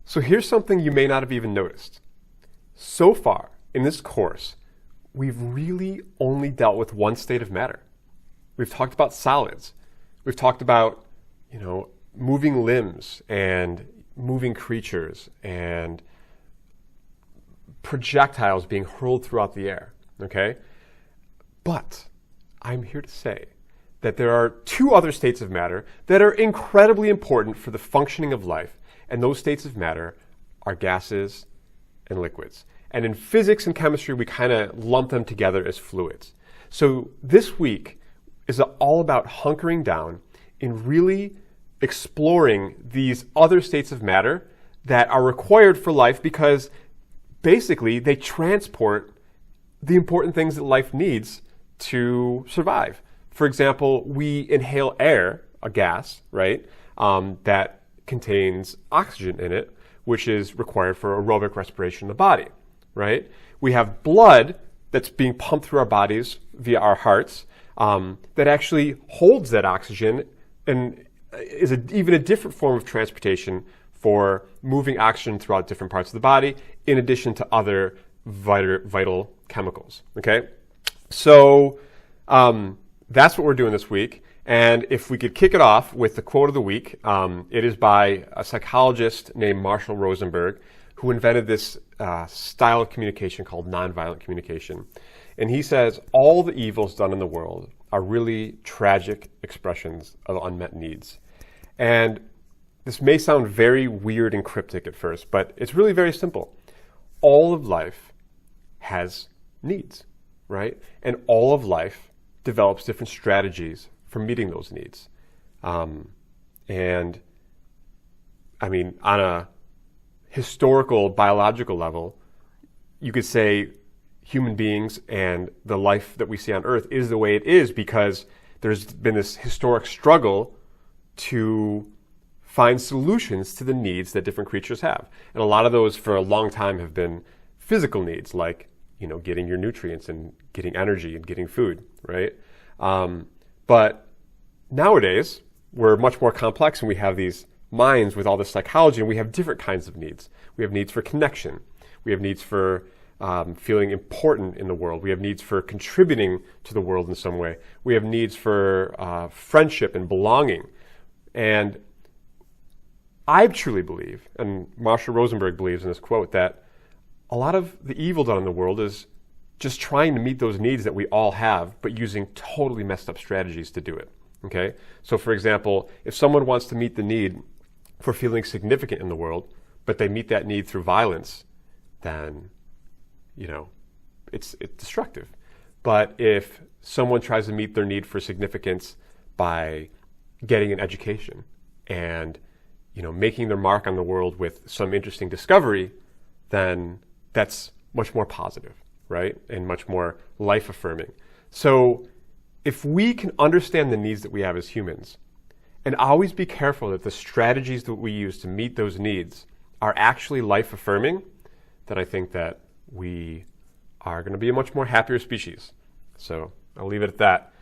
So here's something you may not have even noticed. So far in this course, we've really only dealt with one state of matter. We've talked about solids. We've talked about, moving limbs and moving creatures and projectiles being hurled throughout the air, okay? But I'm here to say that there are two other states of matter that are incredibly important for the functioning of life, and those states of matter are gases and liquids. And in physics and chemistry, we kind of lump them together as fluids. So this week is all about hunkering down and really exploring these other states of matter that are required for life because basically they transport the important things that life needs to survive. For example, we inhale air, a gas, right, that contains oxygen in it, which is required for aerobic respiration in the body, right? We have blood that's being pumped through our bodies via our hearts that actually holds that oxygen and is even a different form of transportation for moving oxygen throughout different parts of the body, in addition to other vital chemicals, okay? So that's what we're doing this week. And if we could kick it off with the quote of the week, it is by a psychologist named Marshall Rosenberg, who invented this style of communication called nonviolent communication. And he says, all the evils done in the world are really tragic expressions of unmet needs. And this may sound very weird and cryptic at first, but it's really very simple. All of life has needs, right? And all of life develops different strategies for meeting those needs. And I mean, on a historical, biological level, you could say human beings and the life that we see on Earth is the way it is because there's been this historic struggle to find solutions to the needs that different creatures have. And a lot of those for a long time have been physical needs, like, getting your nutrients and getting energy and getting food, right? But nowadays, we're much more complex and we have these minds with all this psychology and we have different kinds of needs. We have needs for connection. We have needs for feeling important in the world. We have needs for contributing to the world in some way. We have needs for friendship and belonging. And I truly believe, and Marshall Rosenberg believes in this quote, that a lot of the evil done in the world is just trying to meet those needs that we all have, but using totally messed up strategies to do it. Okay? So for example, if someone wants to meet the need for feeling significant in the world, but they meet that need through violence, then, it's destructive. But if someone tries to meet their need for significance by getting an education and, making their mark on the world with some interesting discovery, then that's much more positive, right? And much more life-affirming. So if we can understand the needs that we have as humans and always be careful that the strategies that we use to meet those needs are actually life-affirming, then I think that we are going to be a much more happier species. So I'll leave it at that.